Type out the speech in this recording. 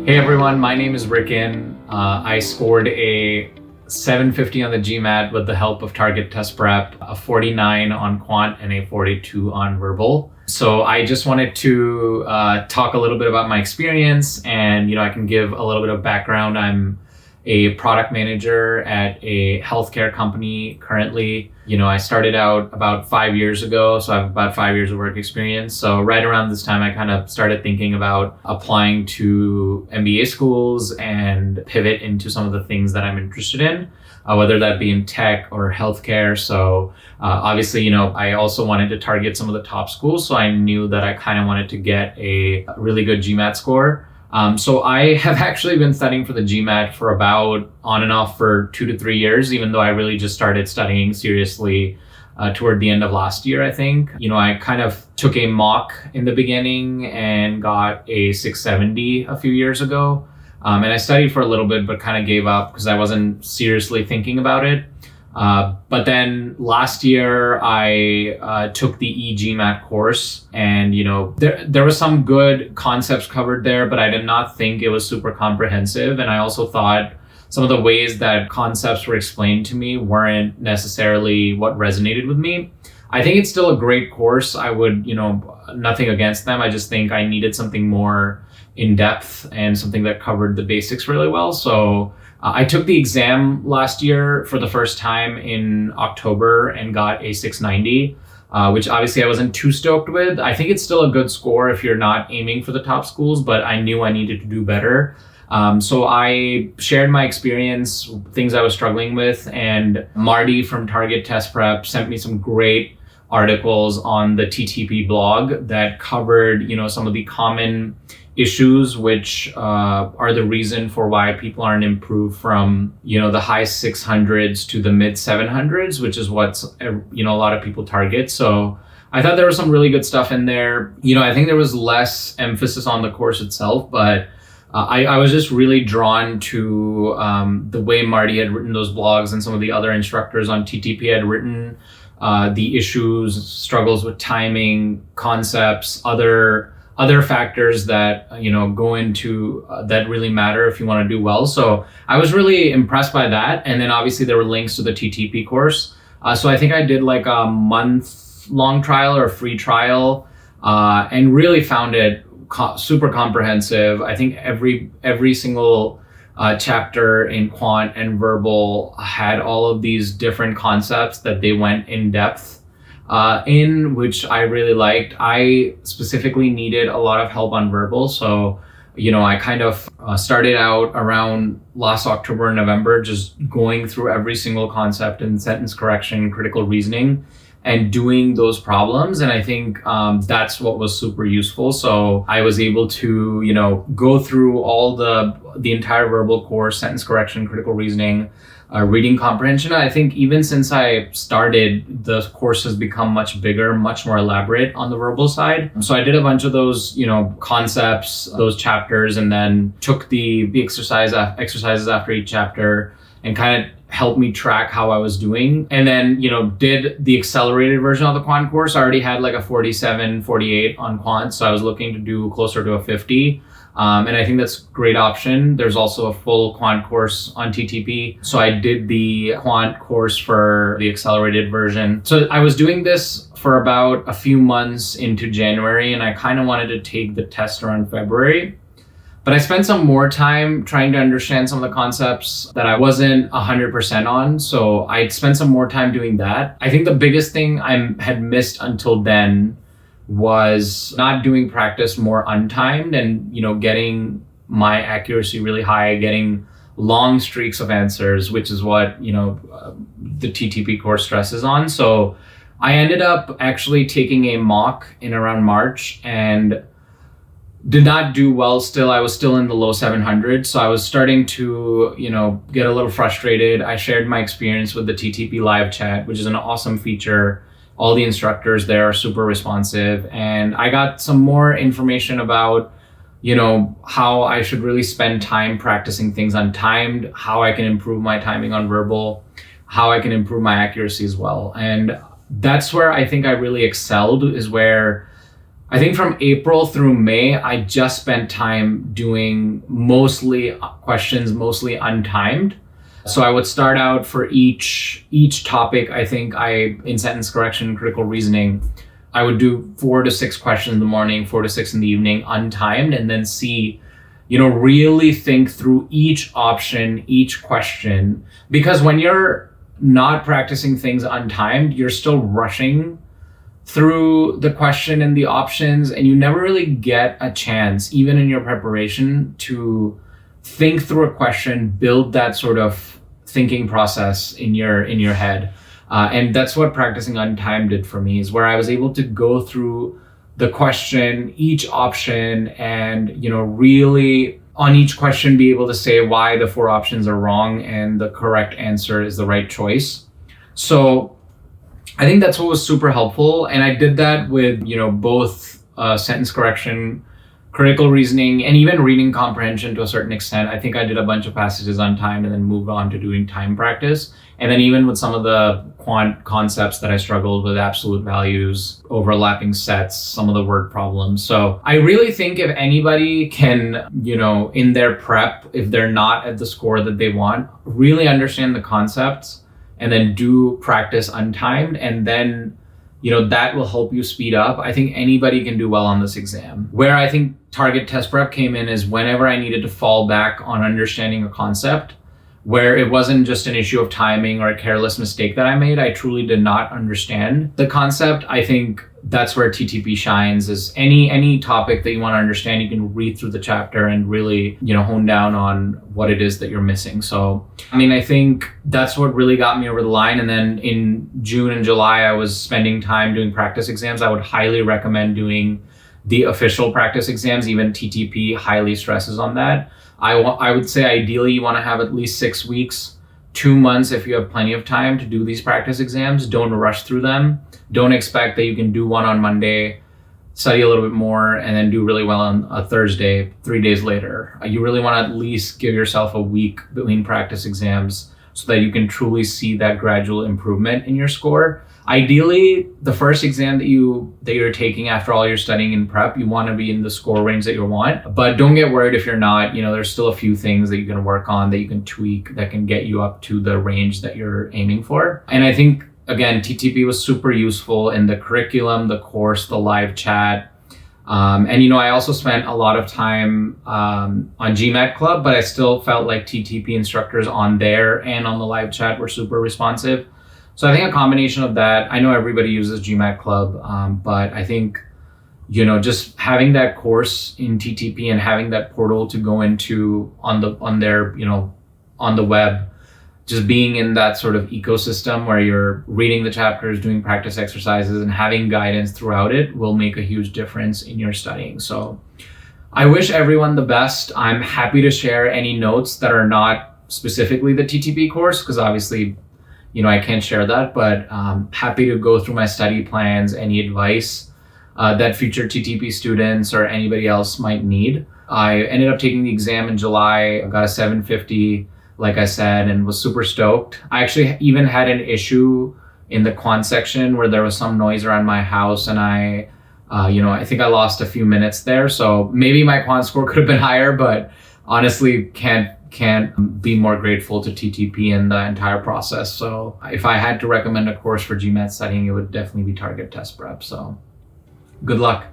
Hey everyone, my name is Rickin. I scored a 750 on the GMAT with the help of target test prep, a 49 on Quant, and a 42 on verbal. So I just wanted to talk a little bit about my experience, and I can give a little bit of background. I'm a product manager at a healthcare company currently. I started out about 5 years ago, so I have about 5 years of work experience. So right around this time, I kind of started thinking about applying to MBA schools and pivot into some of the things that I'm interested in, whether that be in tech or healthcare. So obviously, I also wanted to target some of the top schools. So I knew that I kind of wanted to get a really good GMAT score. So I have actually been studying for the GMAT for about on and off for 2 to 3 years, even though I really just started studying seriously toward the end of last year, I think. I kind of took a mock in the beginning and got a 670 a few years ago. And I studied for a little bit, but kind of gave up because I wasn't seriously thinking about it. But then last year I took the eGMAT course, and there was some good concepts covered there, but I did not think it was super comprehensive. And I also thought some of the ways that concepts were explained to me weren't necessarily what resonated with me. I think it's still a great course. I would, nothing against them. I just think I needed something more in depth and something that covered the basics really well. So I took the exam last year for the first time in October and got a 690, which obviously I wasn't too stoked with. I think it's still a good score if you're not aiming for the top schools, but I knew I needed to do better. So I shared my experience, things I was struggling with, and Marty from Target Test Prep sent me some great articles on the TTP blog that covered, some of the common issues which are the reason for why people aren't improved from the high 600s to the mid 700s, which is what a lot of people target. So I thought there was some really good stuff in there. I think there was less emphasis on the course itself, but I was just really drawn to the way Marty had written those blogs, and some of the other instructors on TTP had written the issues, struggles with timing, concepts, other factors that go into that really matter if you want to do well. So I was really impressed by that. And then obviously there were links to the TTP course. So I think I did like a month-long trial or a free trial, and really found it super comprehensive. I think every single chapter in Quant and verbal had all of these different concepts that they went in depth in, which I really liked. I specifically needed a lot of help on verbal. So, I kind of started out around last October and November, just going through every single concept in sentence correction, critical reasoning, and doing those problems. And I think that's what was super useful. So I was able to, go through all the entire verbal course, sentence correction, critical reasoning, reading comprehension. I think even since I started, the course has become much bigger, much more elaborate on the verbal side. So I did a bunch of those, concepts, those chapters, and then took the exercises after each chapter and kind of helped me track how I was doing. And then, did the accelerated version of the Quant course. I already had like a 47, 48 on Quant. So I was looking to do closer to a 50. And I think that's a great option. There's also a full Quant course on TTP. So I did the Quant course for the accelerated version. So I was doing this for about a few months into January, and I kind of wanted to take the test around February. But I spent some more time trying to understand some of the concepts that I wasn't 100% on. So I spent some more time doing that. I think the biggest thing I had missed until then was not doing practice more untimed and, getting my accuracy really high, getting long streaks of answers, which is what, the TTP course stresses on. So I ended up actually taking a mock in around March and did not do well still. I was still in the low 700s. So I was starting to, get a little frustrated. I shared my experience with the TTP live chat, which is an awesome feature. All the instructors there are super responsive, and I got some more information about, how I should really spend time practicing things untimed, how I can improve my timing on verbal, how I can improve my accuracy as well. And that's where I think I really excelled, is where I think from April through May, I just spent time doing mostly questions, mostly untimed. So I would start out for each topic. I think in sentence correction, critical reasoning, I would do 4 to 6 questions in the morning, 4 to 6 in the evening, untimed, and then see, really think through each option, each question. Because when you're not practicing things untimed, you're still rushing through the question and the options, and you never really get a chance, even in your preparation, to think through a question, build that sort of thinking process in your head. And that's what practicing untimed did for me, is where I was able to go through the question, each option, and really on each question be able to say why the 4 options are wrong and the correct answer is the right choice. So I think that's what was super helpful. And I did that with, both sentence correction, critical reasoning, and even reading comprehension to a certain extent. I think I did a bunch of passages untimed and then moved on to doing time practice. And then even with some of the quant concepts that I struggled with, absolute values, overlapping sets, some of the word problems. So I really think if anybody can, in their prep, if they're not at the score that they want, really understand the concepts and then do practice untimed, and then that will help you speed up. I think anybody can do well on this exam. Where I think target test prep came in is whenever I needed to fall back on understanding a concept, where it wasn't just an issue of timing or a careless mistake that I made. I truly did not understand the concept. I think that's where TTP shines, is any topic that you want to understand, you can read through the chapter and really, hone down on what it is that you're missing. So, I think that's what really got me over the line. And then in June and July, I was spending time doing practice exams. I would highly recommend doing the official practice exams. Even TTP highly stresses on that. I would say ideally you want to have at least 6 weeks, 2 months if you have plenty of time to do these practice exams. Don't rush through them. Don't expect that you can do one on Monday, study a little bit more, and then do really well on a Thursday, 3 days later. You really want to at least give yourself a week between practice exams so that you can truly see that gradual improvement in your score. Ideally, the first exam that you're taking after all your studying in prep, you want to be in the score range that you want. But don't get worried if you're not. There's still a few things that you can work on, that you can tweak, that can get you up to the range that you're aiming for. And I think, again, TTP was super useful in the curriculum, the course, the live chat. And I also spent a lot of time on GMAT Club, but I still felt like TTP instructors on there and on the live chat were super responsive. So I think a combination of that. I know everybody uses GMAT Club, but I think, just having that course in TTP and having that portal to go into on the web, just being in that sort of ecosystem where you're reading the chapters, doing practice exercises, and having guidance throughout it will make a huge difference in your studying. So I wish everyone the best. I'm happy to share any notes that are not specifically the TTP course, because obviously, I can't share that, but happy to go through my study plans, any advice that future TTP students or anybody else might need. I ended up taking the exam in July. I got a 750, like I said, and was super stoked. I actually even had an issue in the quant section where there was some noise around my house, and I think I lost a few minutes there. So maybe my quant score could have been higher, but honestly can't be more grateful to TTP and the entire process. So if I had to recommend a course for GMAT studying, it would definitely be target test prep. So good luck.